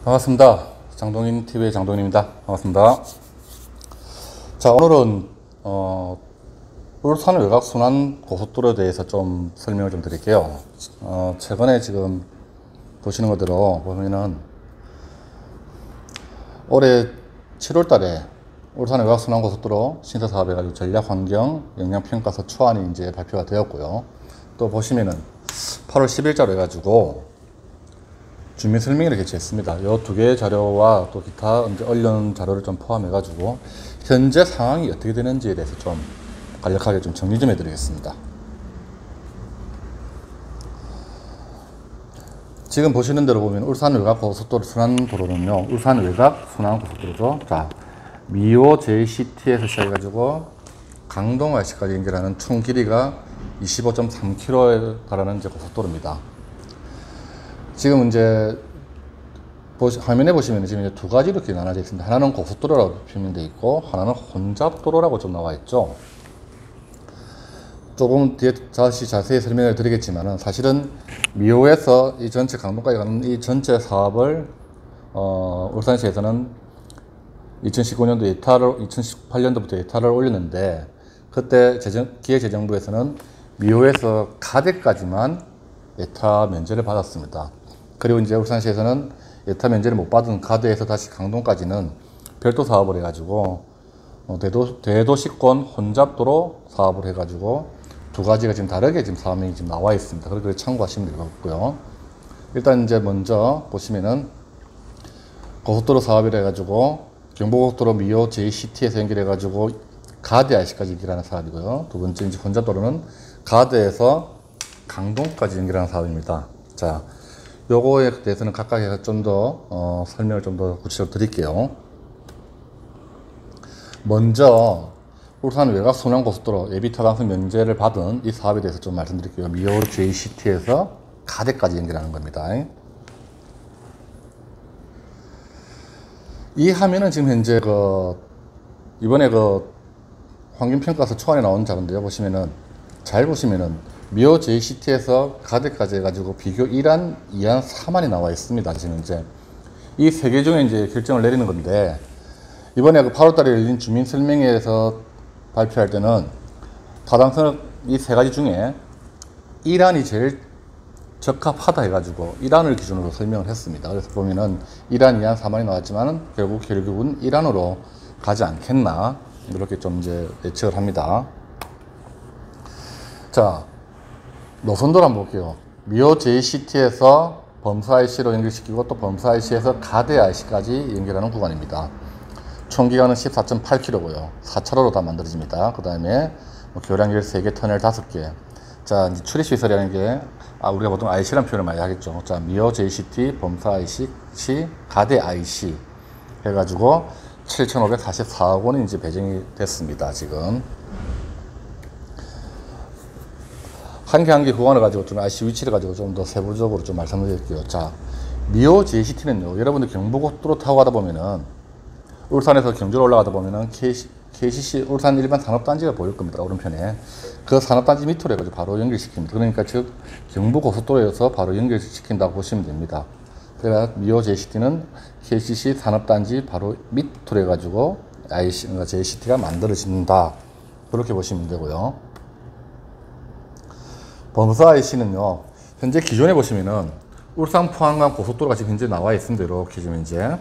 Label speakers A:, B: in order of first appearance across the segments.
A: 반갑습니다. 장동인 TV의 장동인입니다. 반갑습니다. 자, 오늘은 울산 외곽 순환 고속도로에 대해서 좀 설명을 좀 드릴게요. 최근에 지금 보시는 것대로 보면은 올해 7월 달에 울산 외곽 순환 고속도로 신설 사업에 가지고 전략 환경 영향평가서 초안이 이제 발표가 되었고요. 또 보시면은 8월 10일자로 해가지고 주민 설명회를 개최했습니다. 이 두 개의 자료와 또 기타 언론 자료를 좀 포함해가지고 현재 상황이 어떻게 되는지에 대해서 좀 간략하게 좀 정리 좀 해드리겠습니다. 지금 보시는 대로 보면 울산 외곽 고속도로 순환도로는요, 울산 외곽 순환 고속도로죠. 자, 미호 JCT에서 시작해가지고 강동IC까지 연결하는 총 길이가 25.3km에 달하는 이제 고속도로입니다. 지금 이제 화면에 보시면 지금 이제 두 가지로 이렇게 나눠져 있습니다. 하나는 고속도로라고 표현되어 있고, 하나는 혼잡도로라고 좀 나와 있죠. 조금 뒤에 다시 자세히 설명을 드리겠지만은, 사실은 미호에서 이 전체 강동까지 가는 이 전체 사업을 울산시에서는 2019년도 예타를 2018년도부터 예타를 올렸는데, 그때 기획재정부에서는 미호에서 가대까지만 예타 면제를 받았습니다. 그리고 이제 울산시에서는 예타 면제를 못 받은 가대에서 다시 강동까지는 별도 사업을 해가지고 대도시권 혼잡도로 사업을 해가지고 두 가지가 지금 다르게 지금 사업명이 지금 나와 있습니다. 그래서 참고하시면 될 것 같고요. 일단 이제 먼저 보시면은 고속도로 사업이라 해가지고 경부고속도로 미호 JCT에서 연결해가지고 가대IC까지 연결하는 사업이고요. 두 번째 이제 혼잡도로는 가대에서 강동까지 연결하는 사업입니다. 자, 요거에 대해서는 각각 좀 더 설명을 좀 더 구체적으로 드릴게요. 먼저 울산 외곽 순환 고속도로 예비 타당성 면제를 받은 이 사업에 대해서 좀 말씀드릴게요. 미호 JCT에서 가대까지 연결하는 겁니다. 이 화면은 지금 현재 이번에 환경평가서 초안에 나온 자료인데요. 잘 보시면은 미호 JCT에서 가대까지 해가지고 비교 1안, 2안, 3안이 나와 있습니다. 지금 이제 이 세 개 중에 이제 결정을 내리는 건데, 이번에 8월달에 열린 주민설명회에서 발표할 때는 타당성 이 세 가지 중에 1안이 제일 적합하다 해가지고 1안을 기준으로 설명을 했습니다. 그래서 보면은 1안, 2안, 3안이 나왔지만은 결국은 1안으로 가지 않겠나, 이렇게 좀 이제 예측을 합니다. 자, 노선도로 한번 볼게요. 미호 JCT에서 범수IC로 연결시키고 또 범수IC에서 가대IC까지 연결하는 구간입니다. 총 기간은 14.8km고요. 4차로로 다 만들어집니다. 그 다음에 교량길 3개, 터널 5개. 자, 이제 출입시설이라는 게, 우리가 보통 IC라는 표현을 많이 하겠죠. 자, 미호 JCT, 범수IC, 가대IC 해가지고 7,544억 원이 이제 배정이 됐습니다. 지금. 한 개 한 개 구간을 가지고 좀 IC 위치를 가지고 좀 더 세부적으로 좀 말씀드릴게요. 자, 미호 JCT는요, 여러분들 경부고속도로 타고 가다 보면은, 울산에서 경주로 올라가다 보면은 KCC 울산 일반 산업단지가 보일 겁니다. 오른편에. 그 산업단지 밑으로 해가지고 바로 연결시킵니다. 그러니까 즉, 경부고속도로에서 바로 연결시킨다고 보시면 됩니다. 그래서 미호 JCT는 KCC 산업단지 바로 밑으로 해가지고 JCT가 만들어진다. 그렇게 보시면 되고요. 범수IC는요, 현재 기존에 보시면은 울산 포항간 고속도로가 지금 현재 나와 있습니다. 이렇게 지금 이제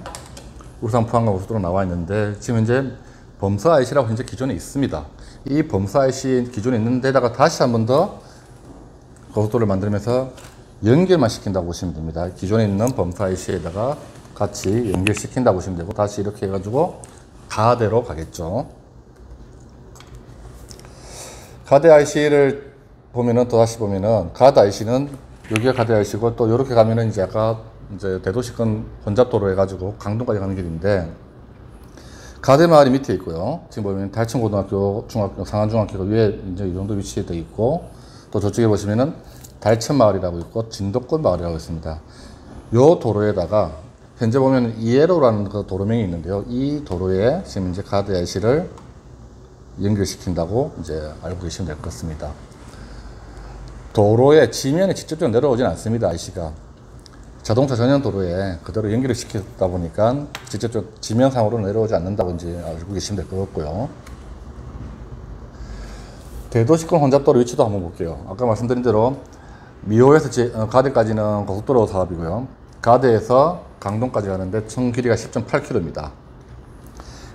A: 울산 포항간 고속도로 나와 있는데, 지금 현재 범수IC라고 현재 기존에 있습니다. 이 범수IC 기존에 있는 데다가 다시 한 번 더 고속도로를 만들면서 연결만 시킨다고 보시면 됩니다. 기존에 있는 범수IC에다가 같이 연결시킨다고 보시면 되고, 다시 이렇게 해가지고 가대로 가겠죠. 가대IC를 보면은, 또 다시 보면은, 가대IC는, 여기가 가대IC고, 또 이렇게 가면은 이제 아까 이제 대도시권 혼잡도로 해가지고 강동까지 가는 길인데, 가대마을이 밑에 있고요. 지금 보면 달천고등학교, 중학교, 상안중학교가 위에 이제 이 정도 위치에 되어 있고, 또 저쪽에 보시면은 달천마을이라고 있고, 진덕권 마을이라고 있습니다. 요 도로에다가, 현재 보면 이에로라는 그 도로명이 있는데요. 이 도로에 지금 이제 가대IC를 연결시킨다고 이제 알고 계시면 될 것 같습니다. 도로의 지면에 직접적으로 내려오진 않습니다. IC가 자동차 전용 도로에 그대로 연결을 시켰다 보니까 직접적 지면상으로 내려오지 않는다든지 알고 계시면 될 것 같고요. 대도시권 혼잡도로 위치도 한번 볼게요. 아까 말씀드린 대로 미호에서 가대까지는 고속도로 사업이고요. 가대에서 강동까지 가는데 총 길이가 10.8km입니다.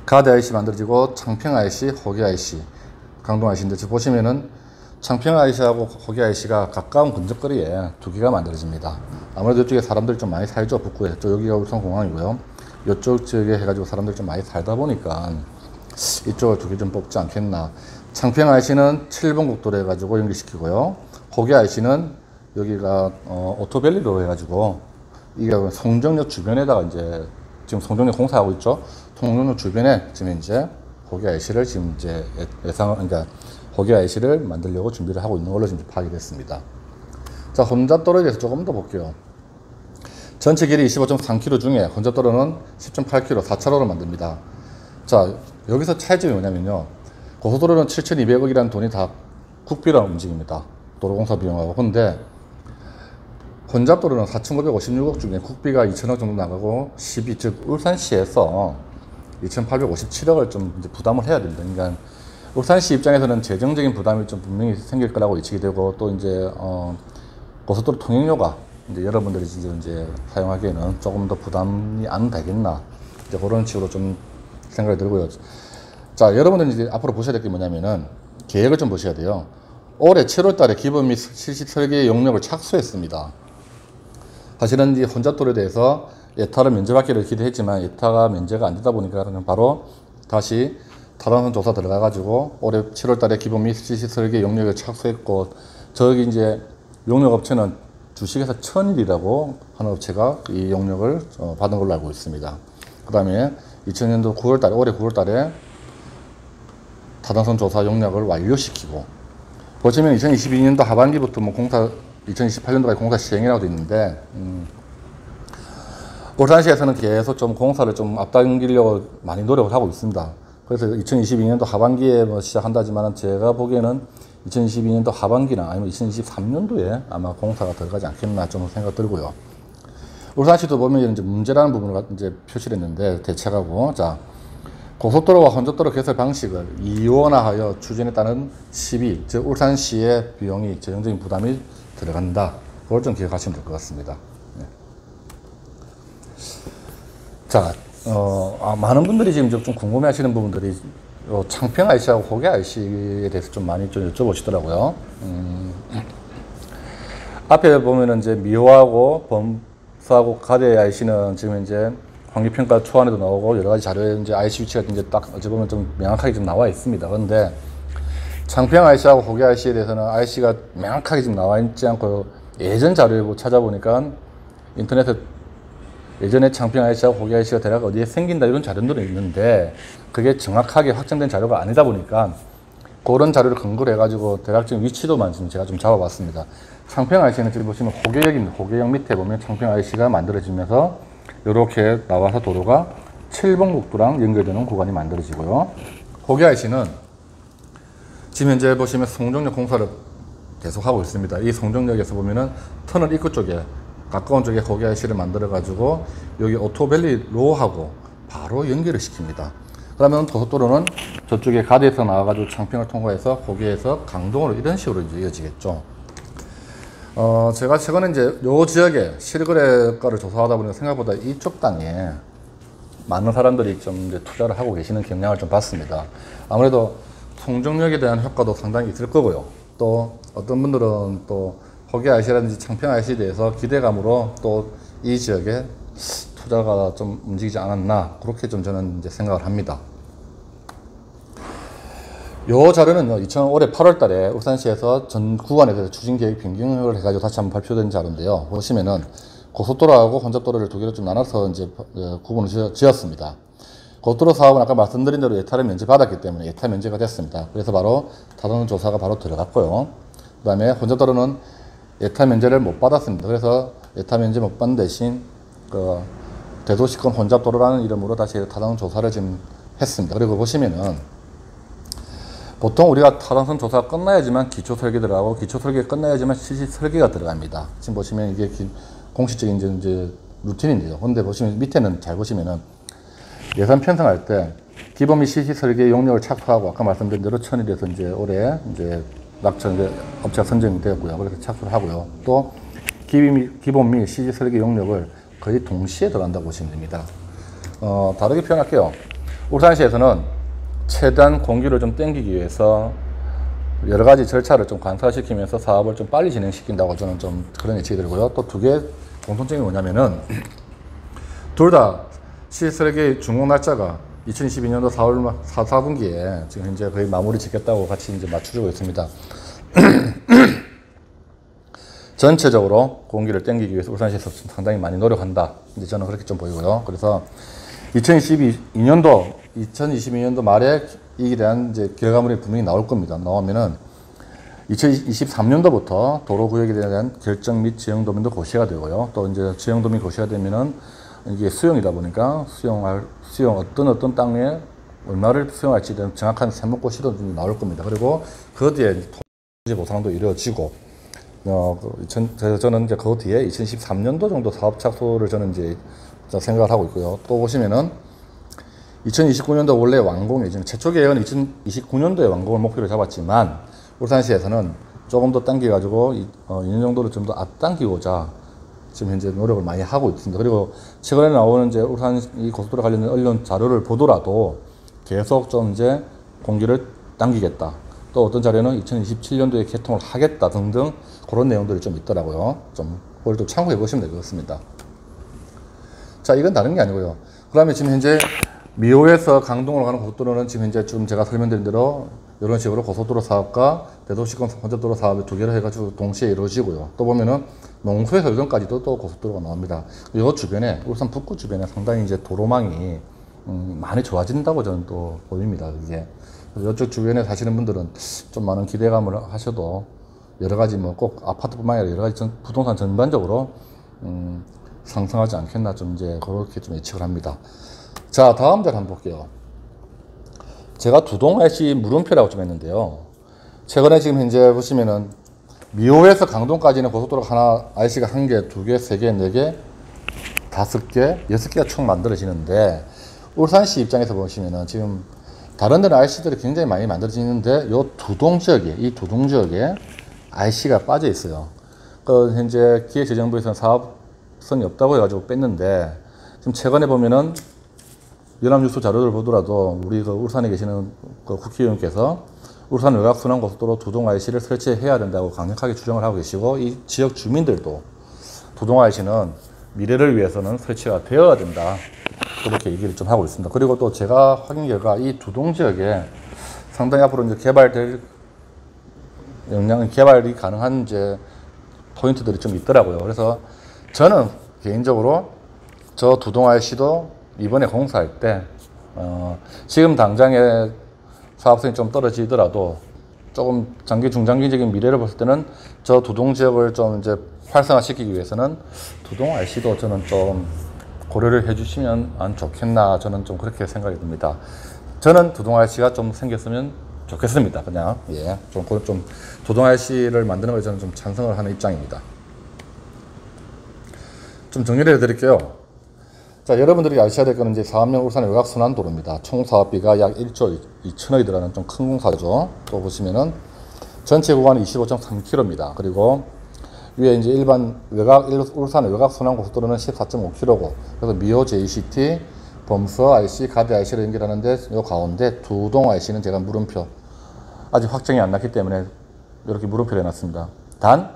A: 가대 IC 만들어지고 창평 IC, 호계 IC, 강동 IC인데 지금 보시면은 창평 IC하고 호계 IC가 가까운 근접거리에 두 개가 만들어집니다. 아무래도 이쪽에 사람들이 좀 많이 살죠. 북구에. 여기가 울산공항이고요. 이쪽 지역에 해가지고 사람들이 좀 많이 살다 보니까 이쪽을 두 개 좀 뽑지 않겠나. 창평 IC는 7번 국도로 해가지고 연결시키고요. 호계 IC는 여기가 오토밸리로 해가지고 이게 송정역 주변에다가 이제 지금 송정역 공사하고 있죠. 송정역 주변에 지금 이제 호계 IC를 지금 이제 그러니까 호계 IC를 만들려고 준비를 하고 있는 걸로 지금 파악이 됐습니다. 자, 혼잡도로에 대해서 조금 더 볼게요. 전체 길이 25.3km 중에 혼잡도로는 10.8km, 4차로를 만듭니다. 자, 여기서 차이점이 뭐냐면요. 고속도로는 7,200억이라는 돈이 다 국비랑 움직입니다. 도로공사 비용하고. 근데 혼잡도로는 4,956억 중에 국비가 2,000억 정도 나가고 즉 울산시에서 2,857억을 좀 이제 부담을 해야 됩니다. 그러니까 울산시 입장에서는 재정적인 부담이 좀 분명히 생길 거라고 예측이 되고, 또 이제 고속도로 통행료가 이제 여러분들이 이제 사용하기에는 조금 더 부담이 안 되겠나, 이제 그런 식으로 좀 생각이 들고요. 자, 여러분들이 이제 앞으로 보셔야 될 게 뭐냐면은 계획을 좀 보셔야 돼요. 올해 7월 달에 기본 및 실시 설계 용역을 착수했습니다. 사실은 이 혼잡도로에 대해서 예타를 면제받기를 기대했지만 예타가 면제가 안 되다 보니까 그냥 바로 다시 타당성 조사 들어가가지고 올해 7월 달에 기본 및 실시 설계 용역을 착수했고, 저기 이제 용역업체는 주식회사 천일이라고 하는 업체가 이 용역을 받은 걸로 알고 있습니다. 그 다음에 2000년도 9월 달에, 올해 9월 달에 타당성 조사 용역을 완료시키고, 보시면 2022년도 하반기부터 뭐 공사, 2028년도까지 공사 시행이라고 되어 있는데, 울산시에서는 계속 좀 공사를 좀 앞당기려고 많이 노력을 하고 있습니다. 그래서 2022년도 하반기에 뭐 시작한다지만 제가 보기에는 2022년도 하반기나 아니면 2023년도에 아마 공사가 들어가지 않겠나 좀 생각 들고요. 울산시도 보면 이제 문제라는 부분을 이제 표시를 했는데 대책하고, 자, 고속도로와 혼잡도로 개설 방식을 이원화하여 추진에 따른 시비, 즉 울산시의 비용이 재정적인 부담이 들어간다. 그걸 좀 기억하시면 될 것 같습니다. 네. 자, 많은 분들이 지금 좀 궁금해 하시는 부분들이 창평 IC하고 호계 IC에 대해서 좀 많이 좀 여쭤보시더라고요. 앞에 보면은 이제 미호하고 범수하고 가대 IC는 지금 이제 환기평가 초안에도 나오고 여러 가지 자료에 이제 IC 위치가 이제 딱 어찌 보면 좀 명확하게 좀 나와 있습니다. 그런데 창평 IC하고 호계 IC에 대해서는 IC가 명확하게 지금 나와 있지 않고 예전 자료에 찾아보니까 인터넷에 예전에 창평 IC하고 호계 IC가 대략 어디에 생긴다 이런 자료들은 있는데 그게 정확하게 확정된 자료가 아니다 보니까 그런 자료를 근거로 해가지고 대략적인 위치도만 지금 제가 좀 잡아봤습니다. 창평 IC는 지금 보시면 호계역입니다. 호계역 밑에 보면 창평 IC가 만들어지면서 이렇게 나와서 도로가 7번 국도랑 연결되는 구간이 만들어지고요. 호계 IC는 지금 현재 보시면 송정역 공사를 계속하고 있습니다. 이 송정역에서 보면은 터널 입구 쪽에 가까운 쪽에 호계 IC를 만들어 가지고 여기 오토밸리로 하고 바로 연결을 시킵니다. 그러면 고속도로는 저쪽에 가대에서 나와 가지고 창평을 통과해서 호계에서 강동으로 이런 식으로 이제 이어지겠죠. 제가 최근에 이제 요 지역에 실거래가를 조사하다 보니까 생각보다 이쪽 땅에 많은 사람들이 좀 이제 투자를 하고 계시는 경향을 좀 봤습니다. 아무래도 송정역에 대한 효과도 상당히 있을 거고요. 또 어떤 분들은 또 호계 IC라든지 창평 IC에 대해서 기대감으로 또 이 지역에 투자가 좀 움직이지 않았나, 그렇게 좀 저는 이제 생각을 합니다. 요 자료는요, 올해 8월 달에 울산시에서 전 구간에 대해서 추진계획 변경을 해가지고 다시 한번 발표된 자료인데요. 보시면은 고속도로하고 혼잡도로를 두 개로 좀 나눠서 이제 구분을 지었습니다. 고속도로 사업은 아까 말씀드린 대로 예타를 면제받았기 때문에 예타 면제가 됐습니다. 그래서 바로 타당성 조사가 바로 들어갔고요. 그 다음에 혼잡도로는 예타 면제를 못 받았습니다. 그래서 예타 면제 못 받는 대신 대도시권 혼잡도로라는 이름으로 다시 타당성 조사를 지금 했습니다. 그리고 보시면은 보통 우리가 타당성 조사가 끝나야지만 기초 설계 들어가고 기초 설계가 끝나야지만 실시 설계가 들어갑니다. 지금 보시면 이게 공식적인 이제 루틴인데요. 근데 보시면 밑에는 잘 보시면은 예산 편성할 때 기본 및 실시 설계 용역을 착수하고 아까 말씀드린 대로 천일에서 이제 올해 이제 낙천 이제 업체가 선정이 되었고요. 그래서 착수를 하고요. 또 기본 및 실시 설계 용역을 거의 동시에 들어간다고 보시면 됩니다. 다르게 표현할게요. 울산시에서는 최대한 공기를 좀 땡기기 위해서 여러 가지 절차를 좀 간소화시키면서 사업을 좀 빨리 진행시킨다고 저는 좀 그런 예측이 들고요. 또 두 개 공통점이 뭐냐면은 둘 다 실설계 준공 날짜가 2022년도 4월 4분기에 지금 현재 거의 마무리 짓겠다고 같이 이제 맞추고 있습니다. 전체적으로 공기를 땡기기 위해서 울산시에서 상당히 많이 노력한다. 이제 저는 그렇게 좀 보이고요. 그래서 2022년도 말에 이에 대한 이제 결과물이 분명히 나올 겁니다. 나오면은 2023년도부터 도로구역에 대한 결정 및 지형도면도 고시가 되고요. 또 이제 지형도면이 고시가 되면은 이게 수용이다 보니까 수용 어떤 땅에 얼마를 수용할지 대한 정확한 세목고시도 좀 나올 겁니다. 그리고 그 뒤에 토지 보상도 이루어지고, 저는 이제 그 뒤에 2023년도 정도 사업 착수를 저는 이제 생각을 하고 있고요. 또 보시면은 2029년도 원래 완공 예정, 최초 계획은 2029년도에 완공을 목표로 잡았지만 울산시에서는 조금 더 당겨가지고 2년 정도를 좀 더 앞당기고자 지금 현재 노력을 많이 하고 있습니다. 그리고 최근에 나오는 이제 울산 이 고속도로 관련된 언론 자료를 보더라도 계속 좀 이제 공기를 당기겠다. 또 어떤 자료는 2027년도에 개통을 하겠다 등등 그런 내용들이 좀 있더라고요. 좀 그걸 좀 참고해 보시면 될 것 같습니다. 자, 이건 다른 게 아니고요. 그다음에 지금 현재 미호에서 강동으로 가는 고속도로는 지금 현재 좀 제가 설명드린 대로 이런 식으로 고속도로 사업과 대도시권 혼잡도로 사업을 두 개로 해가지고 동시에 이루어지고요. 또 보면은 농수에서 의정까지도 또 고속도로가 나옵니다. 이 주변에 울산 북구 주변에 상당히 이제 도로망이 많이 좋아진다고 저는 또 보입니다. 이게 이쪽 주변에 사시는 분들은 좀 많은 기대감을 하셔도 여러 가지 뭐 꼭 아파트뿐만 아니라 여러 가지 부동산 전반적으로 상승하지 않겠나 좀 이제 그렇게 좀 예측을 합니다. 자, 다음 절 한번 볼게요. 제가 두동 IC 물음표라고 좀 했는데요. 최근에 지금 현재 보시면은 미호에서 강동까지는 고속도로가 하나, IC가 한 개, 두 개, 세 개, 네 개, 다섯 개, 여섯 개가 총 만들어지는데 울산시 입장에서 보시면은 지금 다른 데는 IC들이 굉장히 많이 만들어지는데 이 두동 지역에 IC가 빠져 있어요. 그 현재 기획재정부에서는 사업성이 없다고 해가지고 뺐는데 지금 최근에 보면은 연합뉴스 자료를 보더라도 우리 그 울산에 계시는 그 국회의원께서 울산 외곽순환고속도로 두동 IC를 설치해야 된다고 강력하게 주장을 하고 계시고 이 지역 주민들도 두동 IC는 미래를 위해서는 설치가 되어야 된다. 그렇게 얘기를 좀 하고 있습니다. 그리고 또 제가 확인 결과 이 두동 지역에 상당히 앞으로 이제 개발이 가능한 이제 포인트들이 좀 있더라고요. 그래서 저는 개인적으로 저 두동 IC도 이번에 공사할 때 지금 당장에 사업성이 좀 떨어지더라도 조금 중장기적인 미래를 봤을 때는 저 두동 지역을 좀 이제 활성화시키기 위해서는 두동 IC도 저는 좀 고려를 해주시면 안 좋겠나 저는 좀 그렇게 생각이 듭니다. 저는 두동 IC가 좀 생겼으면 좋겠습니다. 그냥 좀 두동 IC를 만드는 것에 저는 좀 찬성을 하는 입장입니다. 좀 정리를 해드릴게요. 자, 여러분들이 아셔야 될 거는 이제 사업용 울산 외곽순환도로입니다. 총 사업비가 약 1조 2천억이 들어가는 좀 큰 공사죠. 또 보시면은 전체 구간이 25.3km입니다. 그리고 위에 이제 일반 울산 외곽순환고속도로는 14.5km고, 그래서 미호 JCT, 범서 IC, 가드 IC를 연결하는데 요 가운데 두동 IC는 제가 물음표 아직 확정이 안 났기 때문에 이렇게 물음표를 해놨습니다. 단,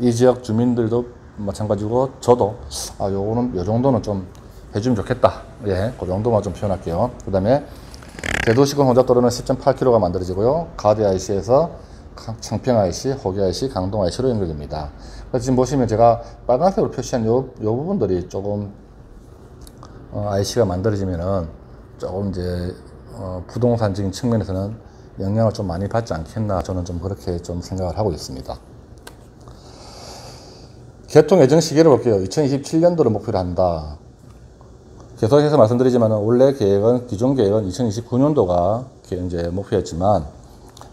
A: 이 지역 주민들도 마찬가지고 저도 요 정도는 좀 해주면 좋겠다. 그 정도만 좀 표현할게요. 그 다음에 대도시권 혼잡도로는 10.8km가 만들어지고요. 가드 IC에서 창평 IC, 호기 IC, 강동 IC로 연결됩니다. 그래서 지금 보시면 제가 빨간색으로 표시한 요 부분들이 조금 IC가 만들어지면은 조금 이제 부동산적인 측면에서는 영향을 좀 많이 받지 않겠나 저는 좀 그렇게 좀 생각을 하고 있습니다. 개통 예정 시기를 볼게요. 2027년도를 목표로 한다. 계속해서 말씀드리지만 원래 기존 계획은 2029년도가 이제 목표였지만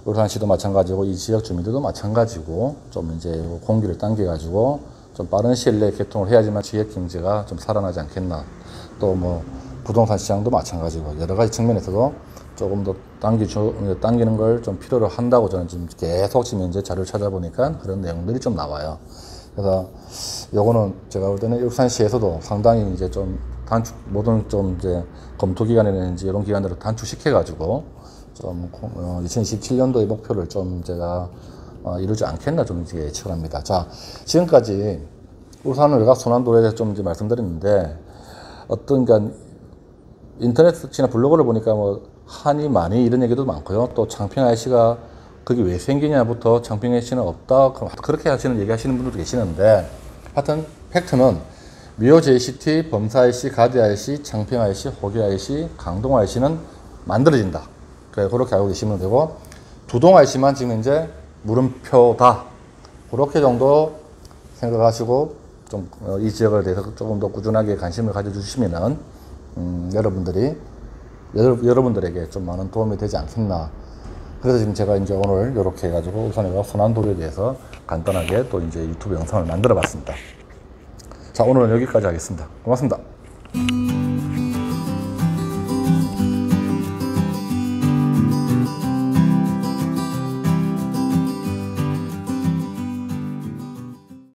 A: 울산시도 마찬가지고 이 지역 주민들도 마찬가지고 좀 이제 공기를 당겨가지고 좀 빠른 시일 내에 개통을 해야지만 지역 경제가 좀 살아나지 않겠나. 또 뭐 부동산 시장도 마찬가지고 여러 가지 측면에서도 조금 더 당기는 걸 좀 필요로 한다고 저는 지금 계속 지금 이제 자료를 찾아보니까 그런 내용들이 좀 나와요. 그래서 요거는 제가 볼 때는 울산시에서도 상당히 이제 좀 단축, 모든 좀 이제 검토 기관이라든지 이런 기관들을 단축시켜가지고 좀 2027년도의 목표를 좀 제가 이루지 않겠나 좀 이제 예측을 합니다. 자, 지금까지 울산 외곽 순환도로에 대해서 좀 이제 말씀드렸는데 어떤 그러니까 인터넷이나 블로그를 보니까 뭐 한이 많이 이런 얘기도 많고요. 또 창평 IC가 그게 왜 생기냐부터 창평 IC는 없다 그렇게 하시는 얘기하시는 분들도 계시는데 하여튼 팩트는 미오 JCT, 범사 IC, 가디 IC, 창평 IC, 호기 IC, 강동 IC는 만들어진다. 그래 그렇게 알고 계시면 되고 두동 IC만 지금 이제 물음표다. 그렇게 정도 생각하시고 좀 이 지역에 대해서 조금 더 꾸준하게 관심을 가져주시면은 여러분들에게 좀 많은 도움이 되지 않겠나. 그래서 지금 제가 이제 오늘 이렇게 해가지고 울산외곽 순환도로에 대해서 간단하게 또 이제 유튜브 영상을 만들어 봤습니다. 자, 오늘은 여기까지 하겠습니다. 고맙습니다.